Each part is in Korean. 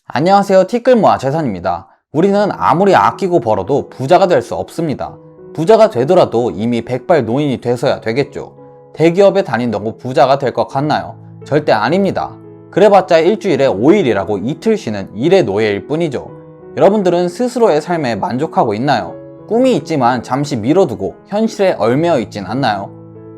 안녕하세요, 티끌모아 재산입니다. 우리는 아무리 아끼고 벌어도 부자가 될 수 없습니다. 부자가 되더라도 이미 백발 노인이 돼서야 되겠죠. 대기업에 다닌다고 부자가 될 것 같나요? 절대 아닙니다. 그래봤자 일주일에 5일이라고 이틀 쉬는 일의 노예일 뿐이죠. 여러분들은 스스로의 삶에 만족하고 있나요? 꿈이 있지만 잠시 미뤄두고 현실에 얽매여 있진 않나요?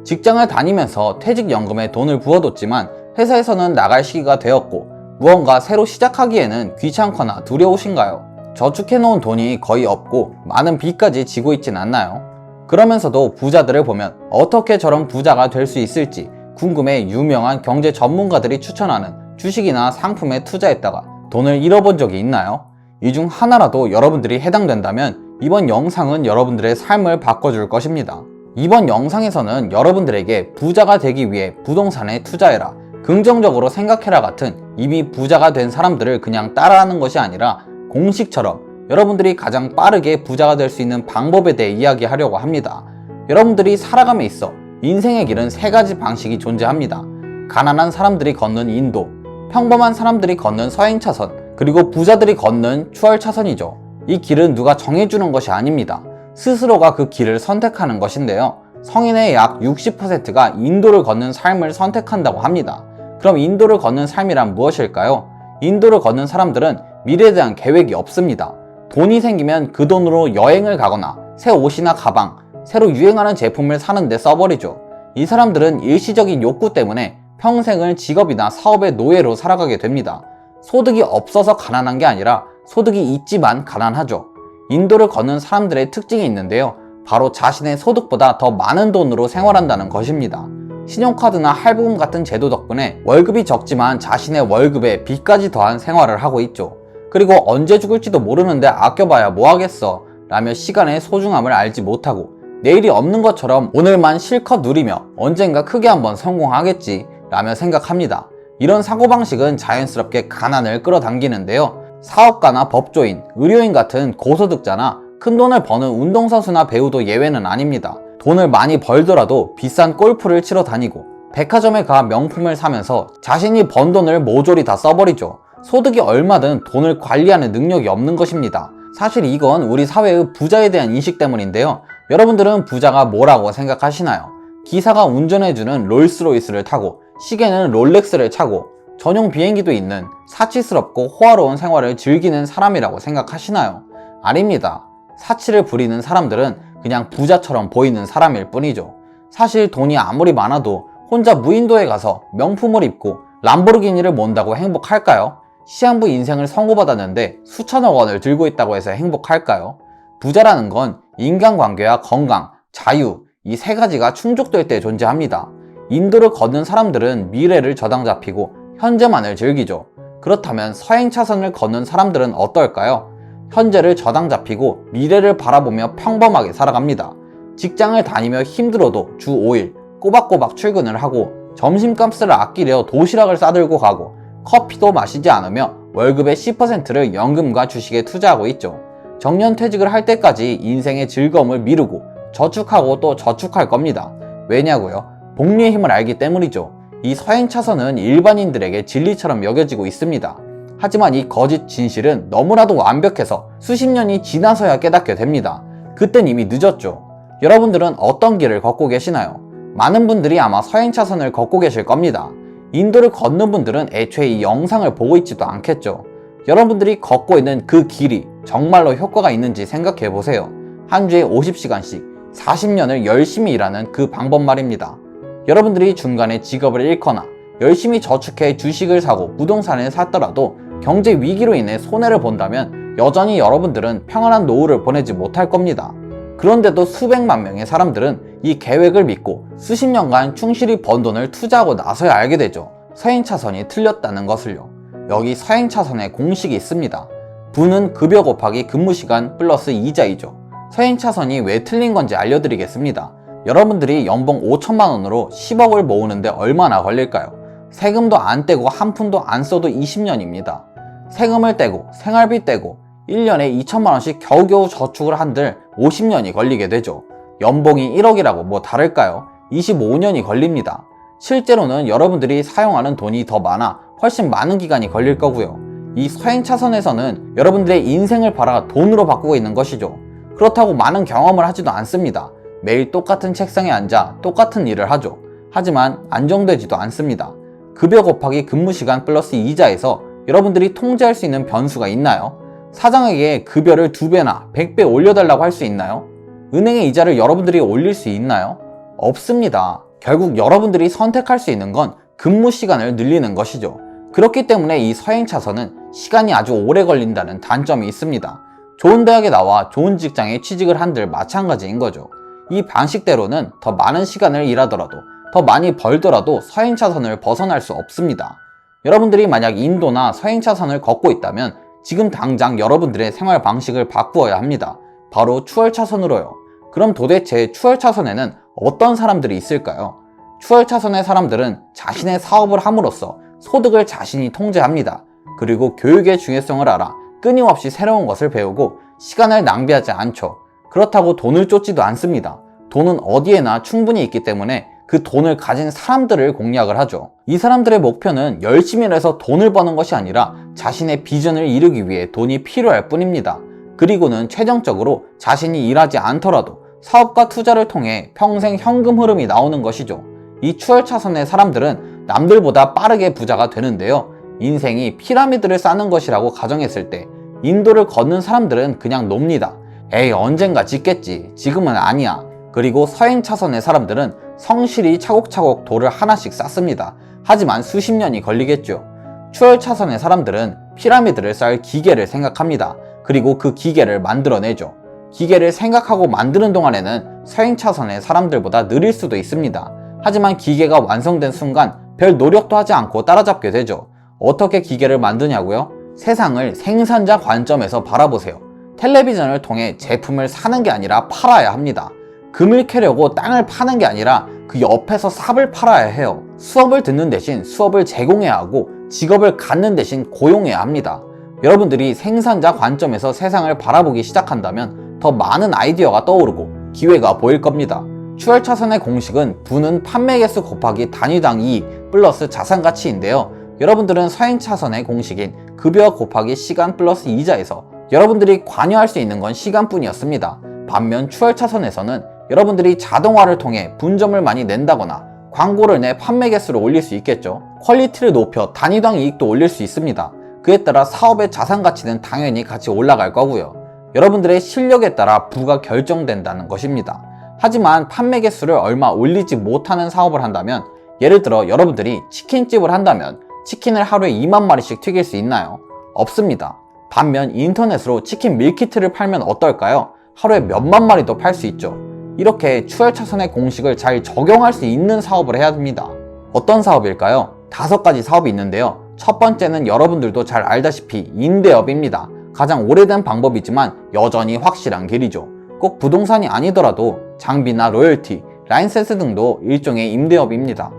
직장을 다니면서 퇴직연금에 돈을 부어뒀지만 회사에서는 나갈 시기가 되었고 무언가 새로 시작하기에는 귀찮거나 두려우신가요? 저축해놓은 돈이 거의 없고 많은 빚까지 지고 있진 않나요? 그러면서도 부자들을 보면 어떻게 저런 부자가 될 수 있을지 궁금해 유명한 경제 전문가들이 추천하는 주식이나 상품에 투자했다가 돈을 잃어본 적이 있나요? 이 중 하나라도 여러분들이 해당된다면 이번 영상은 여러분들의 삶을 바꿔줄 것입니다. 이번 영상에서는 여러분들에게 부자가 되기 위해 부동산에 투자해라, 긍정적으로 생각해라 같은 이미 부자가 된 사람들을 그냥 따라하는 것이 아니라 공식처럼 여러분들이 가장 빠르게 부자가 될 수 있는 방법에 대해 이야기하려고 합니다. 여러분들이 살아감에 있어 인생의 길은 세 가지 방식이 존재합니다. 가난한 사람들이 걷는 인도, 평범한 사람들이 걷는 서행차선, 그리고 부자들이 걷는 추월차선이죠. 이 길은 누가 정해주는 것이 아닙니다. 스스로가 그 길을 선택하는 것인데요. 성인의 약 60%가 인도를 걷는 삶을 선택한다고 합니다. 그럼 인도를 걷는 삶이란 무엇일까요? 인도를 걷는 사람들은 미래에 대한 계획이 없습니다. 돈이 생기면 그 돈으로 여행을 가거나 새 옷이나 가방, 새로 유행하는 제품을 사는 데 써버리죠. 이 사람들은 일시적인 욕구 때문에 평생을 직업이나 사업의 노예로 살아가게 됩니다. 소득이 없어서 가난한 게 아니라 소득이 있지만 가난하죠. 인도를 걷는 사람들의 특징이 있는데요. 바로 자신의 소득보다 더 많은 돈으로 생활한다는 것입니다. 신용카드나 할부금 같은 제도 덕분에 월급이 적지만 자신의 월급에 빚까지 더한 생활을 하고 있죠. 그리고 언제 죽을지도 모르는데 아껴봐야 뭐하겠어 라며 시간의 소중함을 알지 못하고 내일이 없는 것처럼 오늘만 실컷 누리며 언젠가 크게 한번 성공하겠지 라며 생각합니다. 이런 사고방식은 자연스럽게 가난을 끌어당기는데요. 사업가나 법조인, 의료인 같은 고소득자나 큰 돈을 버는 운동선수나 배우도 예외는 아닙니다. 돈을 많이 벌더라도 비싼 골프를 치러 다니고 백화점에 가 명품을 사면서 자신이 번 돈을 모조리 다 써버리죠. 소득이 얼마든 돈을 관리하는 능력이 없는 것입니다. 사실 이건 우리 사회의 부자에 대한 인식 때문인데요. 여러분들은 부자가 뭐라고 생각하시나요? 기사가 운전해주는 롤스로이스를 타고 시계는 롤렉스를 차고 전용 비행기도 있는 사치스럽고 호화로운 생활을 즐기는 사람이라고 생각하시나요? 아닙니다. 사치를 부리는 사람들은 그냥 부자처럼 보이는 사람일 뿐이죠. 사실 돈이 아무리 많아도 혼자 무인도에 가서 명품을 입고 람보르기니를 몬다고 행복할까요? 시한부 인생을 선고받았는데 수천억 원을 들고 있다고 해서 행복할까요? 부자라는 건 인간관계와 건강, 자유, 이 세 가지가 충족될 때 존재합니다. 인도를 걷는 사람들은 미래를 저당 잡히고 현재만을 즐기죠. 그렇다면 서행차선을 걷는 사람들은 어떨까요? 현재를 저당 잡히고 미래를 바라보며 평범하게 살아갑니다. 직장을 다니며 힘들어도 주 5일 꼬박꼬박 출근을 하고 점심값을 아끼려 도시락을 싸들고 가고 커피도 마시지 않으며 월급의 10%를 연금과 주식에 투자하고 있죠. 정년퇴직을 할 때까지 인생의 즐거움을 미루고 저축하고 또 저축할 겁니다. 왜냐고요? 복리의 힘을 알기 때문이죠. 이 서행차선은 일반인들에게 진리처럼 여겨지고 있습니다. 하지만 이 거짓 진실은 너무나도 완벽해서 수십 년이 지나서야 깨닫게 됩니다. 그땐 이미 늦었죠. 여러분들은 어떤 길을 걷고 계시나요? 많은 분들이 아마 서행차선을 걷고 계실 겁니다. 인도를 걷는 분들은 애초에 이 영상을 보고 있지도 않겠죠. 여러분들이 걷고 있는 그 길이 정말로 효과가 있는지 생각해 보세요. 한 주에 50시간씩 40년을 열심히 일하는 그 방법 말입니다. 여러분들이 중간에 직업을 잃거나 열심히 저축해 주식을 사고 부동산을 샀더라도 경제 위기로 인해 손해를 본다면 여전히 여러분들은 평안한 노후를 보내지 못할 겁니다. 그런데도 수백만 명의 사람들은 이 계획을 믿고 수십 년간 충실히 번 돈을 투자하고 나서야 알게 되죠. 서행차선이 틀렸다는 것을요. 여기 서행차선의 공식이 있습니다. 부는 급여 곱하기 근무시간 플러스 이자이죠. 서행차선이 왜 틀린 건지 알려드리겠습니다. 여러분들이 연봉 5천만 원으로 10억을 모으는데 얼마나 걸릴까요? 세금도 안 떼고 한 푼도 안 써도 20년입니다. 세금을 떼고 생활비 떼고 1년에 2천만 원씩 겨우겨우 저축을 한들 50년이 걸리게 되죠. 연봉이 1억이라고 뭐 다를까요? 25년이 걸립니다. 실제로는 여러분들이 사용하는 돈이 더 많아 훨씬 많은 기간이 걸릴 거고요. 이 서행 차선에서는 여러분들의 인생을 팔아 돈으로 바꾸고 있는 것이죠. 그렇다고 많은 경험을 하지도 않습니다. 매일 똑같은 책상에 앉아 똑같은 일을 하죠. 하지만 안정되지도 않습니다. 급여 곱하기 근무 시간 플러스 이자에서 여러분들이 통제할 수 있는 변수가 있나요? 사장에게 급여를 2배나 100배 올려달라고 할 수 있나요? 은행의 이자를 여러분들이 올릴 수 있나요? 없습니다. 결국 여러분들이 선택할 수 있는 건 근무 시간을 늘리는 것이죠. 그렇기 때문에 이 서행 차선은 시간이 아주 오래 걸린다는 단점이 있습니다. 좋은 대학에 나와 좋은 직장에 취직을 한들 마찬가지인 거죠. 이 방식대로는 더 많은 시간을 일하더라도 더 많이 벌더라도 서행 차선을 벗어날 수 없습니다. 여러분들이 만약 인도나 서행 차선을 걷고 있다면 지금 당장 여러분들의 생활 방식을 바꾸어야 합니다. 바로 추월 차선으로요. 그럼 도대체 추월 차선에는 어떤 사람들이 있을까요? 추월 차선의 사람들은 자신의 사업을 함으로써 소득을 자신이 통제합니다. 그리고 교육의 중요성을 알아 끊임없이 새로운 것을 배우고 시간을 낭비하지 않죠. 그렇다고 돈을 쫓지도 않습니다. 돈은 어디에나 충분히 있기 때문에 그 돈을 가진 사람들을 공략을 하죠. 이 사람들의 목표는 열심히 일해서 돈을 버는 것이 아니라 자신의 비전을 이루기 위해 돈이 필요할 뿐입니다. 그리고는 최종적으로 자신이 일하지 않더라도 사업과 투자를 통해 평생 현금 흐름이 나오는 것이죠. 이 추월 차선의 사람들은 남들보다 빠르게 부자가 되는데요. 인생이 피라미드를 쌓는 것이라고 가정했을 때 인도를 걷는 사람들은 그냥 놉니다. 에이, 언젠가 짓겠지. 지금은 아니야. 그리고 서행 차선의 사람들은 성실히 차곡차곡 돌을 하나씩 쌓습니다. 하지만 수십 년이 걸리겠죠. 추월 차선의 사람들은 피라미드를 쌓을 기계를 생각합니다. 그리고 그 기계를 만들어내죠. 기계를 생각하고 만드는 동안에는 서행 차선의 사람들보다 느릴 수도 있습니다. 하지만 기계가 완성된 순간 별 노력도 하지 않고 따라잡게 되죠. 어떻게 기계를 만드냐고요? 세상을 생산자 관점에서 바라보세요. 텔레비전을 통해 제품을 사는 게 아니라 팔아야 합니다. 금을 캐려고 땅을 파는 게 아니라 그 옆에서 삽을 팔아야 해요. 수업을 듣는 대신 수업을 제공해야 하고 직업을 갖는 대신 고용해야 합니다. 여러분들이 생산자 관점에서 세상을 바라보기 시작한다면 더 많은 아이디어가 떠오르고 기회가 보일 겁니다. 추월 차선의 공식은 부는 판매 개수 곱하기 단위당 이익 플러스 자산가치인데요. 여러분들은 서행 차선의 공식인 급여 곱하기 시간 플러스 이자에서 여러분들이 관여할 수 있는 건 시간뿐이었습니다. 반면 추월 차선에서는 여러분들이 자동화를 통해 분점을 많이 낸다거나 광고를 내 판매 개수를 올릴 수 있겠죠. 퀄리티를 높여 단위당 이익도 올릴 수 있습니다. 그에 따라 사업의 자산 가치는 당연히 같이 올라갈 거고요. 여러분들의 실력에 따라 부가 결정된다는 것입니다. 하지만 판매 개수를 얼마 올리지 못하는 사업을 한다면, 예를 들어 여러분들이 치킨집을 한다면 치킨을 하루에 2만 마리씩 튀길 수 있나요? 없습니다. 반면 인터넷으로 치킨 밀키트를 팔면 어떨까요? 하루에 몇만 마리도 팔 수 있죠. 이렇게 추월 차선의 공식을 잘 적용할 수 있는 사업을 해야 합니다. 어떤 사업일까요? 5가지 사업이 있는데요. 첫 번째는 여러분들도 잘 알다시피 임대업입니다. 가장 오래된 방법이지만 여전히 확실한 길이죠. 꼭 부동산이 아니더라도 장비나 로열티, 라이센스 등도 일종의 임대업입니다.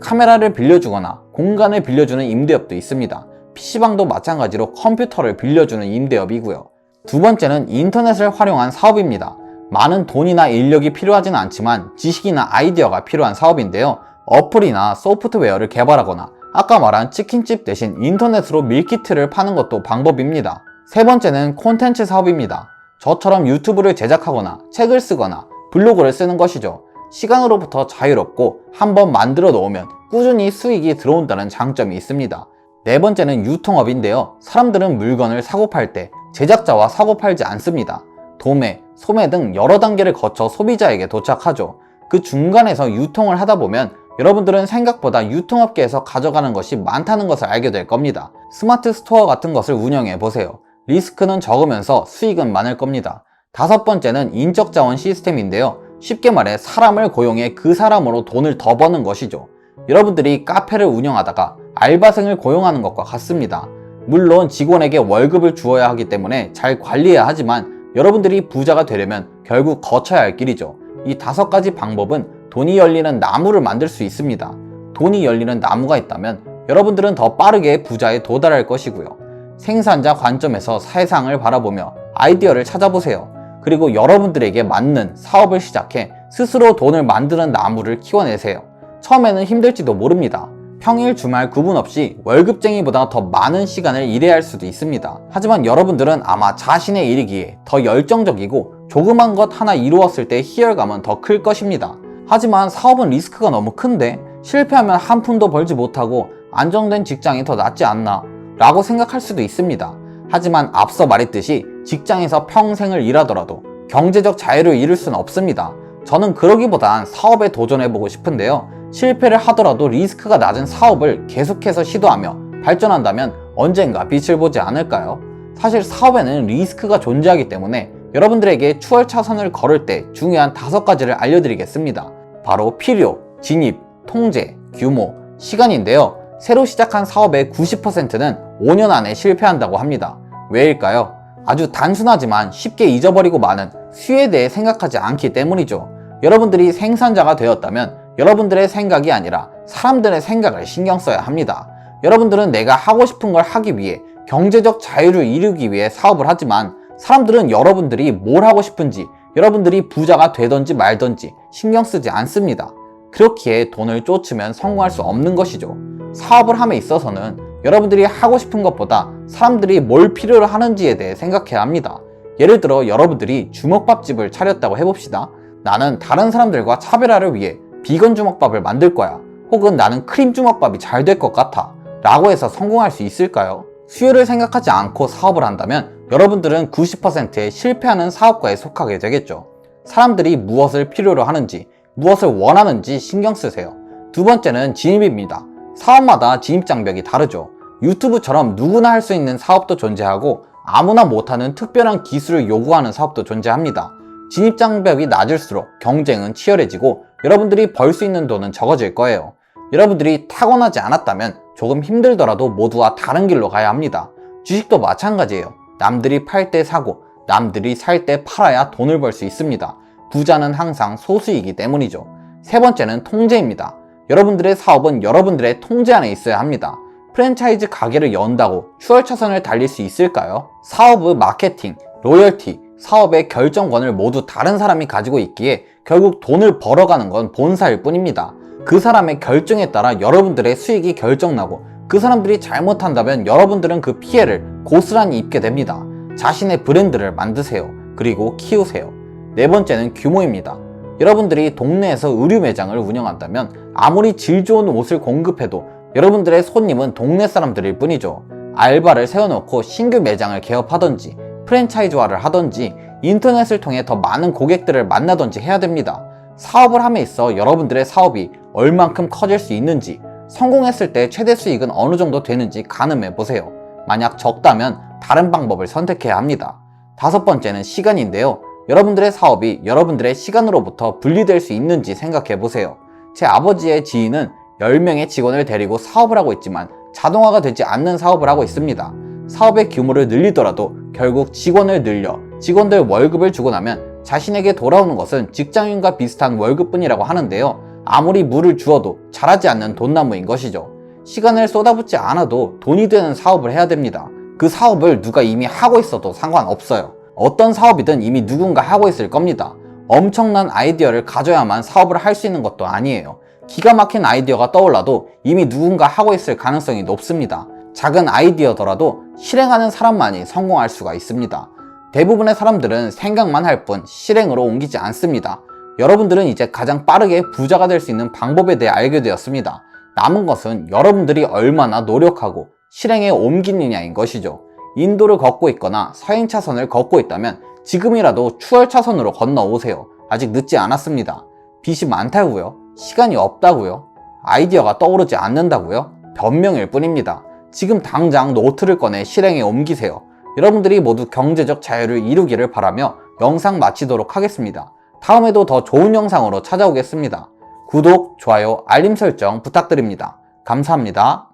카메라를 빌려주거나 공간을 빌려주는 임대업도 있습니다. PC방도 마찬가지로 컴퓨터를 빌려주는 임대업이고요. 두 번째는 인터넷을 활용한 사업입니다. 많은 돈이나 인력이 필요하진 않지만 지식이나 아이디어가 필요한 사업인데요. 어플이나 소프트웨어를 개발하거나 아까 말한 치킨집 대신 인터넷으로 밀키트를 파는 것도 방법입니다. 세 번째는 콘텐츠 사업입니다. 저처럼 유튜브를 제작하거나 책을 쓰거나 블로그를 쓰는 것이죠. 시간으로부터 자유롭고 한번 만들어 놓으면 꾸준히 수익이 들어온다는 장점이 있습니다. 네 번째는 유통업인데요. 사람들은 물건을 사고 팔 때 제작자와 사고 팔지 않습니다. 도매, 소매 등 여러 단계를 거쳐 소비자에게 도착하죠. 그 중간에서 유통을 하다 보면 여러분들은 생각보다 유통업계에서 가져가는 것이 많다는 것을 알게 될 겁니다. 스마트 스토어 같은 것을 운영해 보세요. 리스크는 적으면서 수익은 많을 겁니다. 다섯 번째는 인적 자원 시스템인데요. 쉽게 말해 사람을 고용해 그 사람으로 돈을 더 버는 것이죠. 여러분들이 카페를 운영하다가 알바생을 고용하는 것과 같습니다. 물론 직원에게 월급을 주어야 하기 때문에 잘 관리해야 하지만 여러분들이 부자가 되려면 결국 거쳐야 할 길이죠. 이 5가지 방법은 돈이 열리는 나무를 만들 수 있습니다. 돈이 열리는 나무가 있다면 여러분들은 더 빠르게 부자에 도달할 것이고요. 생산자 관점에서 세상을 바라보며 아이디어를 찾아보세요. 그리고 여러분들에게 맞는 사업을 시작해 스스로 돈을 만드는 나무를 키워내세요. 처음에는 힘들지도 모릅니다. 평일 주말 구분 없이 월급쟁이보다 더 많은 시간을 일해야 할 수도 있습니다. 하지만 여러분들은 아마 자신의 일이기에 더 열정적이고 조그만 것 하나 이루었을 때 희열감은 더 클 것입니다. 하지만 사업은 리스크가 너무 큰데 실패하면 한 푼도 벌지 못하고 안정된 직장이 더 낫지 않나 라고 생각할 수도 있습니다. 하지만 앞서 말했듯이 직장에서 평생을 일하더라도 경제적 자유를 이룰 수는 없습니다. 저는 그러기보단 사업에 도전해보고 싶은데요. 실패를 하더라도 리스크가 낮은 사업을 계속해서 시도하며 발전한다면 언젠가 빛을 보지 않을까요? 사실 사업에는 리스크가 존재하기 때문에 여러분들에게 추월차선을 걸을 때 중요한 5가지를 알려드리겠습니다. 바로 필요, 진입, 통제, 규모, 시간인데요. 새로 시작한 사업의 90%는 5년 안에 실패한다고 합니다. 왜일까요? 아주 단순하지만 쉽게 잊어버리고 마는 수요에 대해 생각하지 않기 때문이죠. 여러분들이 생산자가 되었다면 여러분들의 생각이 아니라 사람들의 생각을 신경 써야 합니다. 여러분들은 내가 하고 싶은 걸 하기 위해 경제적 자유를 이루기 위해 사업을 하지만 사람들은 여러분들이 뭘 하고 싶은지, 여러분들이 부자가 되든지 말든지 신경 쓰지 않습니다. 그렇기에 돈을 쫓으면 성공할 수 없는 것이죠. 사업을 함에 있어서는 여러분들이 하고 싶은 것보다 사람들이 뭘 필요로 하는지에 대해 생각해야 합니다. 예를 들어 여러분들이 주먹밥집을 차렸다고 해봅시다. 나는 다른 사람들과 차별화를 위해 비건 주먹밥을 만들 거야. 혹은 나는 크림 주먹밥이 잘 될 것 같아. 라고 해서 성공할 수 있을까요? 수요를 생각하지 않고 사업을 한다면 여러분들은 90%의 실패하는 사업가에 속하게 되겠죠. 사람들이 무엇을 필요로 하는지, 무엇을 원하는지 신경 쓰세요. 두 번째는 진입입니다. 사업마다 진입 장벽이 다르죠. 유튜브처럼 누구나 할 수 있는 사업도 존재하고 아무나 못하는 특별한 기술을 요구하는 사업도 존재합니다. 진입 장벽이 낮을수록 경쟁은 치열해지고 여러분들이 벌 수 있는 돈은 적어질 거예요. 여러분들이 타고나지 않았다면 조금 힘들더라도 모두와 다른 길로 가야 합니다. 주식도 마찬가지예요. 남들이 팔 때 사고 남들이 살 때 팔아야 돈을 벌 수 있습니다. 부자는 항상 소수이기 때문이죠. 세 번째는 통제입니다. 여러분들의 사업은 여러분들의 통제 안에 있어야 합니다. 프랜차이즈 가게를 연다고 추월차선을 달릴 수 있을까요? 사업의 마케팅, 로열티, 사업의 결정권을 모두 다른 사람이 가지고 있기에 결국 돈을 벌어가는 건 본사일 뿐입니다. 그 사람의 결정에 따라 여러분들의 수익이 결정나고 그 사람들이 잘못한다면 여러분들은 그 피해를 고스란히 입게 됩니다. 자신의 브랜드를 만드세요. 그리고 키우세요. 네 번째는 규모입니다. 여러분들이 동네에서 의류 매장을 운영한다면 아무리 질 좋은 옷을 공급해도 여러분들의 손님은 동네 사람들일 뿐이죠. 알바를 세워놓고 신규 매장을 개업하던지 프랜차이즈화를 하던지 인터넷을 통해 더 많은 고객들을 만나던지 해야 됩니다. 사업을 함에 있어 여러분들의 사업이 얼만큼 커질 수 있는지, 성공했을 때 최대 수익은 어느 정도 되는지 가늠해 보세요. 만약 적다면 다른 방법을 선택해야 합니다. 다섯 번째는 시간인데요. 여러분들의 사업이 여러분들의 시간으로부터 분리될 수 있는지 생각해 보세요. 제 아버지의 지인은 10명의 직원을 데리고 사업을 하고 있지만 자동화가 되지 않는 사업을 하고 있습니다. 사업의 규모를 늘리더라도 결국 직원을 늘려 직원들 월급을 주고 나면 자신에게 돌아오는 것은 직장인과 비슷한 월급뿐이라고 하는데요. 아무리 물을 주어도 자라지 않는 돈나무인 것이죠. 시간을 쏟아붓지 않아도 돈이 되는 사업을 해야 됩니다. 그 사업을 누가 이미 하고 있어도 상관없어요. 어떤 사업이든 이미 누군가 하고 있을 겁니다. 엄청난 아이디어를 가져야만 사업을 할 수 있는 것도 아니에요. 기가 막힌 아이디어가 떠올라도 이미 누군가 하고 있을 가능성이 높습니다. 작은 아이디어더라도 실행하는 사람만이 성공할 수가 있습니다. 대부분의 사람들은 생각만 할 뿐 실행으로 옮기지 않습니다. 여러분들은 이제 가장 빠르게 부자가 될 수 있는 방법에 대해 알게 되었습니다. 남은 것은 여러분들이 얼마나 노력하고 실행에 옮기느냐인 것이죠. 인도를 걷고 있거나 서행차선을 걷고 있다면 지금이라도 추월차선으로 건너오세요. 아직 늦지 않았습니다. 빚이 많다고요? 시간이 없다고요? 아이디어가 떠오르지 않는다고요? 변명일 뿐입니다. 지금 당장 노트를 꺼내 실행에 옮기세요. 여러분들이 모두 경제적 자유를 이루기를 바라며 영상 마치도록 하겠습니다. 다음에도 더 좋은 영상으로 찾아오겠습니다. 구독, 좋아요, 알림 설정 부탁드립니다. 감사합니다.